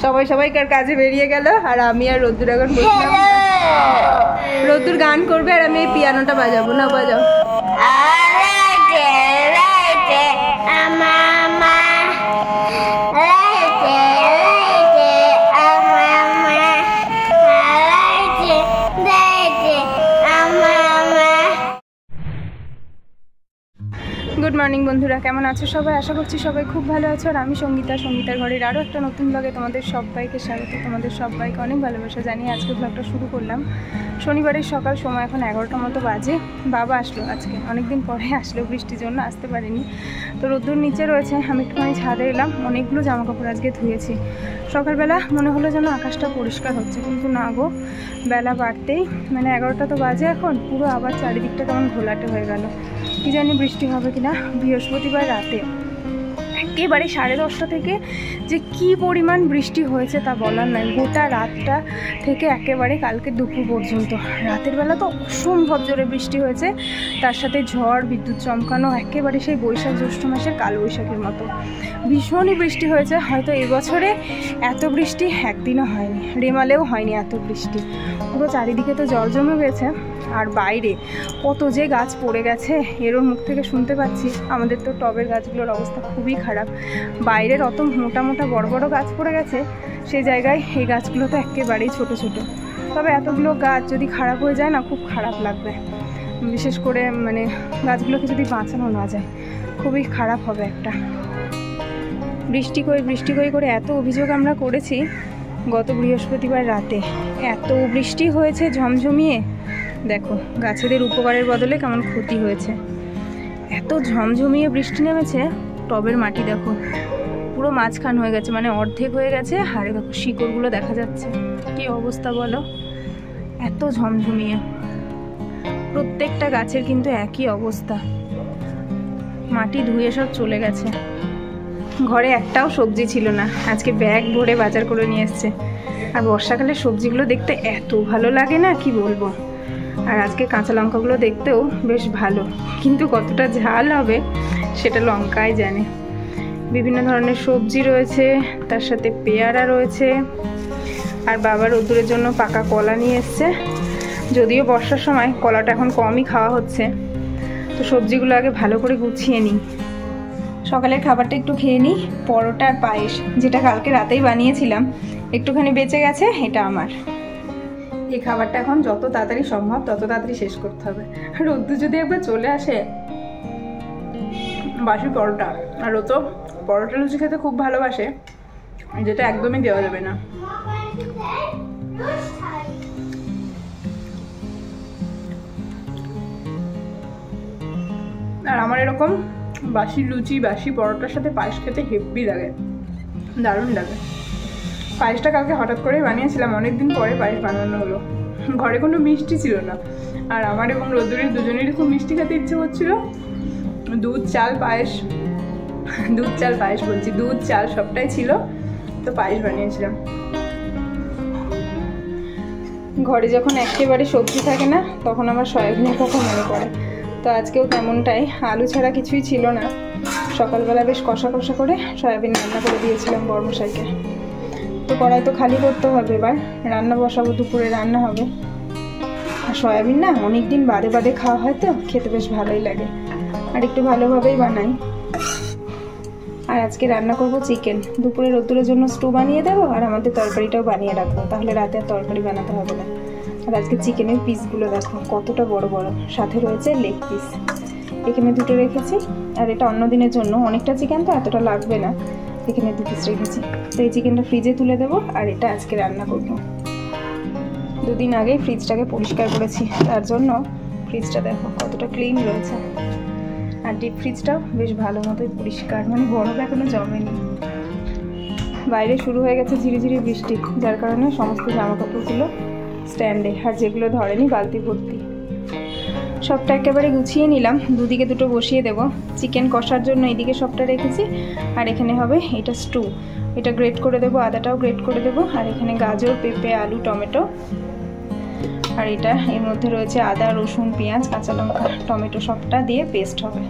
সবাইকার কাজে বেরিয়ে গেল আর আমি আর রোদ্দুর এখন বসলাম। রোদ্দুর গান করবে আর আমি এই পিয়ানোটা বাজাবো। না বাজাও। গুড মর্নিং বন্ধুরা, কেমন আছো সবাই? আশা করছি সবাই খুব ভালো আছো। আর আমি সঙ্গীতার ঘরের আরও একটা নতুন ব্লগে তোমাদের সবাইকে স্বাগত। তোমাদের সবাইকে অনেক ভালোবাসা জানিয়ে আজকে ব্লগটা শুরু করলাম। শনিবারের সকাল, সময় এখন 11টা মতো বাজে। বাবা আসলো আজকে, অনেকদিন পরে আসলো, বৃষ্টির জন্য আসতে পারিনি। তো রোদ্দুর নিচে রয়েছে, আমি একটুখানি ছাদে এলাম। অনেকগুলো জামাকাপড় আজকে ধুয়েছি। সকালবেলা মনে হলো যেন আকাশটা পরিষ্কার হচ্ছে, কিন্তু না গো, বেলা বাড়তেই মানে 11টা তো বাজে এখন, পুরো আবার চারিদিকটা কেমন ঘোলাটে হয়ে গেল। কি জানি বৃষ্টি হবে কিনা। বৃহস্পতিবার রাতে একেবারে 10:30 থেকে যে কি পরিমাণ বৃষ্টি হয়েছে তা বলার নয়। গোটা রাতটা থেকে একেবারে কালকে দুপুর পর্যন্ত, রাতের বেলা তো অসম্ভব জোরে বৃষ্টি হয়েছে, তার সাথে ঝড়, বিদ্যুৎ চমকানো, একেবারে সেই বৈশাখ জ্যৈষ্ঠ মাসের কালবৈশাখীর মতো ভীষণই বৃষ্টি হয়েছে। হয়তো এবছরে এত বৃষ্টি একদিনও হয়নি, রেমালেও হয়নি এত বৃষ্টি। পুরো চারিদিকে তো জল জমে গেছে। আর বাইরে কত যে গাছ পড়ে গেছে, এরও মুখ থেকে শুনতে পাচ্ছি। আমাদের তো টবের গাছগুলোর অবস্থা খুবই খারাপ। বাইরের অত মোটা মোটা বড় বড় গাছ পড়ে গেছে, সেই জায়গায় এই গাছগুলো তো একেবারেই ছোট ছোট। তবে এতগুলো গাছ যদি খারাপ হয়ে যায় না, খুব খারাপ লাগবে। বিশেষ করে মানে গাছগুলোকে যদি বাঁচানো না যায়, খুবই খারাপ হবে একটা। বৃষ্টি করে এত অভিযোগ আমরা করেছি। গত বৃহস্পতিবার রাতে এত বৃষ্টি হয়েছে ঝমঝমিয়ে, দেখো গাছেদের উপকারের বদলে কেমন ক্ষতি হয়েছে। এত ঝমঝমিয়ে বৃষ্টি নেমেছে, টবের মাটি দেখো পুরো মাঝখান হয়ে গেছে, মানে অর্ধেক হয়ে গেছে। হারে দেখো শিকড়গুলো দেখা যাচ্ছে, কি অবস্থা বলো। এত ঝমঝমিয়ে, প্রত্যেকটা গাছের কিন্তু একই অবস্থা, মাটি ধুয়ে সব চলে গেছে। ঘরে একটাও সবজি ছিল না, আজকে ব্যাগ ভরে বাজার করে নিয়ে এসছে। আর বর্ষাকালের সবজিগুলো দেখতে এত ভালো লাগে না, কি বলবো। আর আজকে কাঁচা লঙ্কাগুলো দেখতেও বেশ ভালো, কিন্তু কতটা ঝাল হবে সেটা লঙ্কাই জানে। বিভিন্ন ধরনের সবজি রয়েছে, তার সাথে পেয়ারা রয়েছে। আর বাবা রোদ্দুরের জন্য পাকা কলা নিয়ে এসছে। যদিও বর্ষার সময় কলাটা এখন কমই খাওয়া হচ্ছে। তো সবজিগুলো আগে ভালো করে গুছিয়ে নিই। সকালের খাবারটা একটু খেয়ে নিই। পরোটা আর পায়েস, যেটা কালকে রাতেই বানিয়েছিলাম, একটুখানি বেঁচে গেছে, এটা আমার। এই খাবারটা এখন যত তাড়াতাড়ি সম্ভব তত তাড়াতাড়ি শেষ করতে হবে। রোদ্দুর যদি একবার চলে আসে, বাসি পরোটা, আর ও তো পরোটা লুচি খেতে খুব ভালোবাসে, যেটা একদমই দেওয়া যাবে না। আর আমার এরকম বাসি লুচি, বাসি পরোটার সাথে পায়েস খেতে হেব্বি লাগে, দারুণ লাগে। পায়েসটা কালকে হঠাৎ করেই বানিয়েছিলাম, অনেকদিন পরে পায়েস বানানো হলো। ঘরে কোনো মিষ্টি ছিল না, আর আমার এবং রোদ্দুরের দুজনেরই খুব মিষ্টি খেতে ইচ্ছে হচ্ছিল। দুধ চাল সবটাই ছিল, তো পায়েস বানিয়েছিলাম। ঘরে যখন একেবারে সবজি থাকে না, তখন আমার সয়াবিনের কথা মনে পড়ে। তো আজকেও তেমনটাই, আলু ছাড়া কিছুই ছিল না। সকালবেলা বেশ কষা কষা করে সয়াবিন রান্না করে দিয়েছিলাম বর্মশাইকে। তো কড়াই তো খালি করতে হবে, এবার রান্না বসাবো, দুপুরে রান্না হবে। আর সয়াবিন না অনেকদিন বাদে খাওয়া হয়, তো খেতে বেশ ভালোই লাগে, আর একটু ভালোভাবেই বানাই। আর আজকে রান্না করব চিকেন। দুপুরে রোদ্দুরের জন্য স্টু বানিয়ে দেবো, আর আমাদের তরকারিটাও বানিয়ে রাখবো, তাহলে রাতে আর তরকারি বানাতে হবে না। আর আজকে চিকেনের পিসগুলো দেখো কতটা বড় বড়, সাথে রয়েছে লেগ পিস। এখানে দুটো রেখেছি, আর এটা অন্য দিনের জন্য, অনেকটা চিকেন তো এতটা লাগবে না, এখানে 2 পিস রেখেছি। তো এই চিকেনটা ফ্রিজে তুলে দেবো, আর এটা আজকে রান্না করব। 2 দিন আগেই ফ্রিজটাকে পরিষ্কার করেছি, তার জন্য ফ্রিজটা দেখো কতটা ক্লিন রয়েছে। আর ডিপ ফ্রিজটাও বেশ ভালো মতোই পরিষ্কার, মানে বরফ এখনো জমেনি। বাইরে শুরু হয়ে গেছে ঝিরিঝিরি বৃষ্টি, যার কারণে সমস্ত জামাকাপড়গুলো স্ট্যান্ডে, আর যেগুলো ধরেনি বালতি ভর্তি। সবটা একেবারে গুছিয়ে নিলাম, দুদিকে দুটো বসিয়ে দেব। চিকেন কষার জন্য এইদিকে সবটা রেখেছি, আর এখানে হবে এটা স্টু, এটা গ্রেট করে দেবো, আদাটাও গ্রেট করে দেবো। আর এখানে গাজর, পেঁপে, আলু, টমেটো, আর এটা এর মধ্যে রয়েছে আদা, রসুন, পেঁয়াজ, কাঁচা লঙ্কা, টমেটো, সবটা দিয়ে পেস্ট হবে।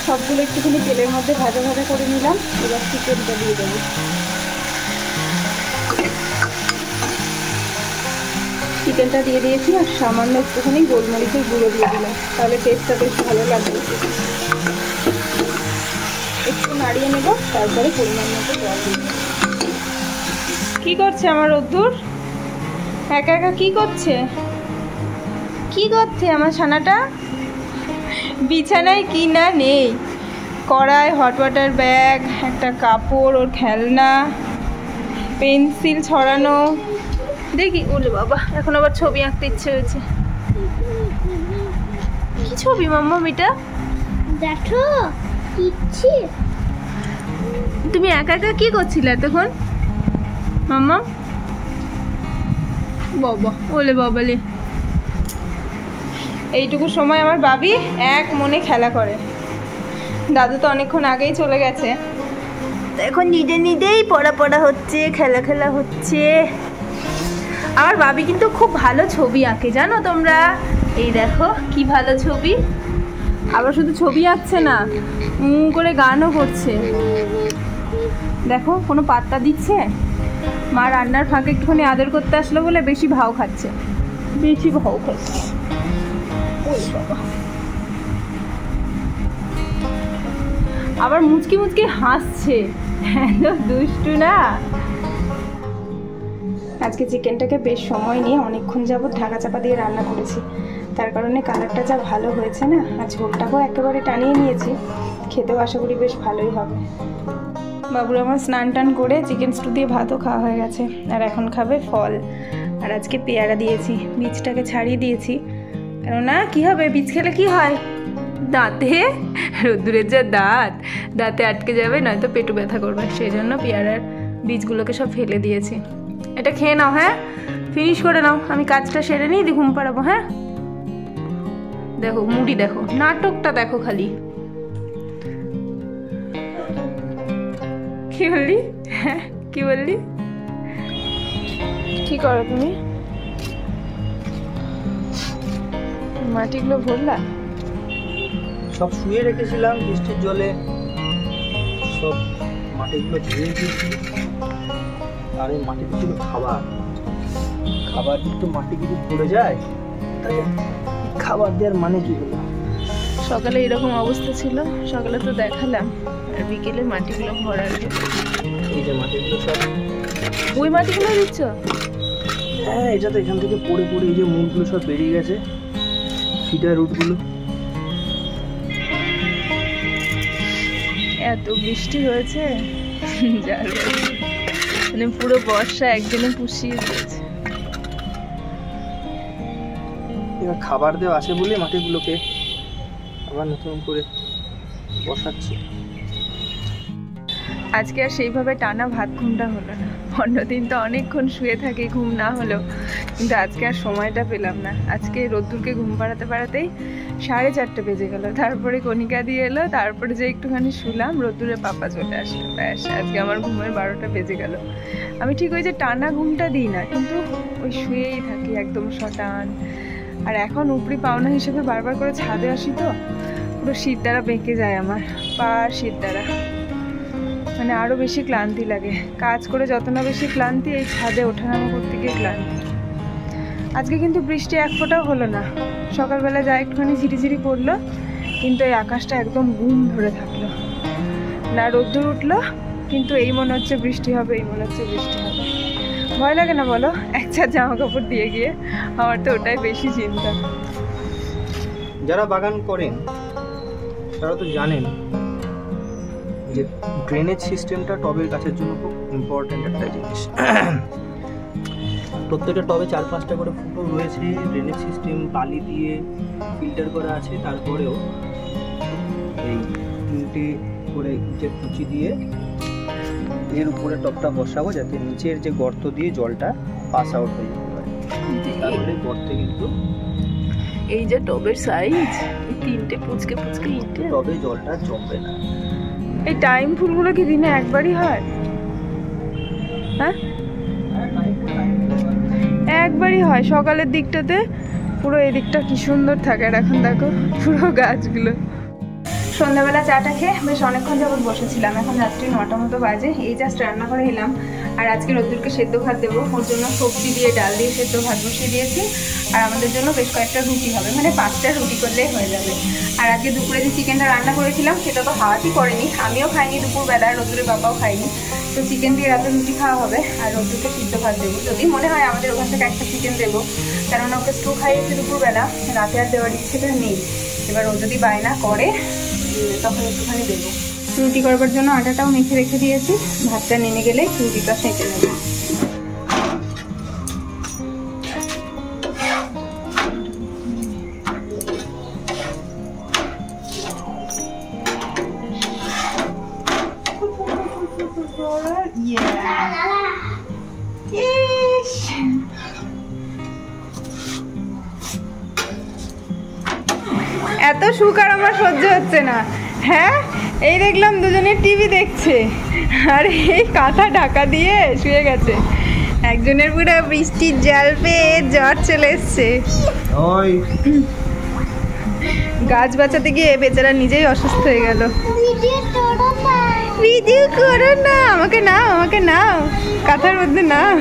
সবগুলো একটুখানি তেলের মধ্যে ভাজা ভাজা করে নিলাম। এবার চিকেনটা দিয়ে দেবো। চিকেনটা দিয়ে দিয়েছি আর সামান্য একটুখানি গোলমরিচের গুঁড়ো দিয়ে দিলাম, তাহলে টেস্টটা বেশ ভালো লাগবে। একটু নাড়িয়ে নেব, তারপরে পরিমাণ মতো জল দিয়ে দেবো। কী করছে আমার রোদ্দুর? একা একা কী করছে? কি করছে আমার ছানাটা? বিছানায় কি না নেই, কড়াই, হট ওয়াটার ব্যাগ, একটা কাপড়, ওর খেলনা, পেন্সিল ছড়ানো। দেখি, ওলে বাবা, এখন আবার ছবি আঁকতে ইচ্ছে হয়েছে। কি ছবি মাম্মা এটা? দেখো ইচ্ছে। তুমি একা একা কি করছিলে এতক্ষণ মাম্মা? বাবা, ওলে বাবালে, এইটুকু সময় আমার বাবি এক মনে খেলা করে। দাদু তো অনেকক্ষণ আগেই চলে গেছে, এখন নিজে নিজেই পড়া হচ্ছে, খেলা হচ্ছে। আমার বাবি কিন্তু খুব ভালো ছবি আঁকে, জানো তোমরা? এই দেখো কি ভালো ছবি। আবার শুধু ছবি আঁকছে না, করে গানও করছে। দেখো, কোনো পাত্তা দিচ্ছে? মা রান্নার ফাঁকে একটুখানি আদর করতে আসলো বলে বেশি ভাও খাচ্ছে। আবার মুচকি মুচকি হাসছে, দুষ্টু না। আজকে চিকেনটাকে বেশ সময় নিয়ে অনেকক্ষণ যাবত ঢাকা চাপা দিয়ে রান্না করেছি, তার কারণে কালারটা যা ভালো হয়েছে না, আর ঝোলটাকেও একেবারে টানিয়ে নিয়েছি। খেতেও আশা করি বেশ ভালোই হবে। বাবুর আমার স্নান টান করে চিকেন স্টু দিয়ে ভাতও খাওয়া হয়ে গেছে, আর এখন খাবে ফল। আর আজকে পেয়ারা দিয়েছি, বীজটাকে ছাড়িয়ে দিয়েছি, কেননা কী হবে, বীজ খেলে কি হয়? দাঁতে, রোদ্দুরের যা দাঁতে আটকে যাবে, নয়তো পেটু ব্যথা করবে। সেই জন্য পেয়ারার বীজগুলোকে সব ফেলে দিয়েছি। এটা খেয়ে নাও, হ্যাঁ, ফিনিশ করে নাও, আমি কাজটা সেরে নিই, দিয়ে ঘুম পাড়াবো। হ্যাঁ, দেখো মুড়ি, দেখো নাটকটা, দেখো খালি। কি বললি? হ্যাঁ, কি বললি? কি করো তুমি? মাটিগুলো ভরলা? সব শুয়ে রেখেছিলাম বৃষ্টির জলে, সব মাটিগুলো ধুয়ে দিয়েছি। আর এই মাটিতে ছিল খাবার কিন্তু মাটি কিছু পড়ে যায়, তাই খাবার দেওয়ার মানে কি হলো? সকালে এরকম অবস্থা ছিল, সকালে তো দেখালাম, আর বিকেলে মাটিগুলো ভরার। এই যে মাটিগুলো সব, ওই মাটিগুলো দিচ্ছ? হ্যাঁ, এটা তো এখান থেকে পড়ে এই যে মূলগুলো সব বেরিয়ে গেছে, ফিডার রুটগুলো। এত বৃষ্টি হয়েছে, মানে পুরো বর্ষা একদিনে পুষিয়ে দিয়েছে। এবার খাবার দেওয়া আছে বলে মাটিগুলোকে আবার নতুন করে বসাচ্ছি। আজকে আর সেইভাবে টানা ভাত ঘুমটা হলো না। অন্যদিন তো অনেকক্ষণ শুয়ে থাকি ঘুম না হলেও, কিন্তু আজকে আর সময়টা পেলাম না। আজকে রোদ্দুরকে ঘুম পাড়াতেই 4:30 বেজে গেল। তারপরে কণিকা দিয়ে এলো, তারপরে যে একটুখানি শুলাম, রোদ্দুরের পাপা চলে আসলো, ব্যাস আজকে আমার ঘুমের 12টা বেজে গেল। আমি ঠিক ওই যে টানা ঘুমটা দিই না, কিন্তু ওই শুয়েই থাকি একদম শটান। আর এখন উপরি পাওনা হিসেবে বারবার করে ছাদে আসি, তো পুরো শীত দ্বারা বেঁকে যায় আমার পা, শীত দ্বারা মানে আরও বেশি ক্লান্তি লাগে। কাজ করে যত না বেশি ক্লান্তি, এই ছাদে ওঠানামা করতে গিয়ে ক্লান্তি। আজকে কিন্তু বৃষ্টি এক ফোঁটাও হলো না। সকালবেলা যা একটুখানি ঝিরিঝিরি পড়লো, কিন্তু এই আকাশটা একদম গুম ধরে থাকলো না। রোদ্দুর উঠলো, কিন্তু এই মনে হচ্ছে বৃষ্টি হবে, ভয় লাগে না বলো? এক চার জামা কাপড় দিয়ে গিয়ে, আমার তো ওটাই বেশি চিন্তা। যারা বাগান করেন তারা তো জানেন যে ড্রেনেজ সিস্টেমটা টবের গাছের জন্য খুব ইম্পর্টেন্ট একটা জিনিস। প্রত্যেকটা টবে 4-5টা করে ফুটো রয়েছে, ড্রেনেজ সিস্টেম বালি দিয়ে ফিল্টার করা আছে। তারপরেও এই 3টে করে ইটের কুচি দিয়ে এর উপরে টবটা বসাবো, যাতে নিচের যে গর্ত দিয়ে জলটা পাস আউট হয়ে যেতে পারে। তাহলে গর্তে কিন্তু এই যে টবের সাইজ, 3টে পুচকে ইটে টবে জলটা জমবে না। এই টাইম ফুলগুলো কি দিনে একবারই হয়? হ্যাঁ, একবারই হয় সকালের দিকটাতে। পুরো এই দিকটা কি সুন্দর থাকে, আর এখন দেখো পুরো গাছগুলো। সন্ধ্যাবেলা চাটা খেয়ে বেশ অনেকক্ষণ যাবত বসেছিলাম, এখন রাত্রি 9টা মতো বাজে। এই জাস্ট রান্না করে এলাম, আর আজকে রোদ্দুরকে সেদ্ধ ভাত দেবো, ওর জন্য সবজি দিয়ে ডাল দিয়ে সেদ্ধ ভাত বসিয়ে দিয়েছি। আর আমাদের জন্য বেশ কয়েকটা রুটি হবে, মানে 5টা রুটি করলেই হয়ে যাবে। আর আজকে দুপুরে যে চিকেনটা রান্না করেছিলাম সেটা তো হাওয়াতই করেনি, আমিও খাইনি দুপুরবেলা, রোদ্দুরের বাবাও খাইনি। তো চিকেন দিয়ে রাতে রুটি খাওয়া হবে আর রোদ্দুরকে সিদ্ধ ভাত দেবো। যদি মনে হয় আমাদের ওখান থেকে একটা চিকেন দেবো, কেননা ওকে স্টু খাইয়েছি দুপুরবেলা, রাতে আর দেওয়ার ইচ্ছেটা নেই। এবার ও যদি বায়না করে তখন একটুখানি দেবো। রুটি করবার জন্য আটাটাও মেখে রেখে দিয়েছি, ভাতটা নেমে গেলে রুটিটা সেঁকে নেব। এত সুখ আর আমার সহ্য হচ্ছে না। হ্যাঁ, এই দেখলাম দুজনে টিভি দেখছে আর এই কাঁথা ঢাকা দিয়ে শুয়ে গেছে। একজনের পুরো বৃষ্টির জল পেয়ে জ্বর চলে এসছে। গাছ বাঁচাতে গিয়ে বেচারা নিজেই অসুস্থ হয়ে গেল। ভিডিও করো না, আমাকে নাও, আমাকে নাও, কাঁথার মধ্যে নাও।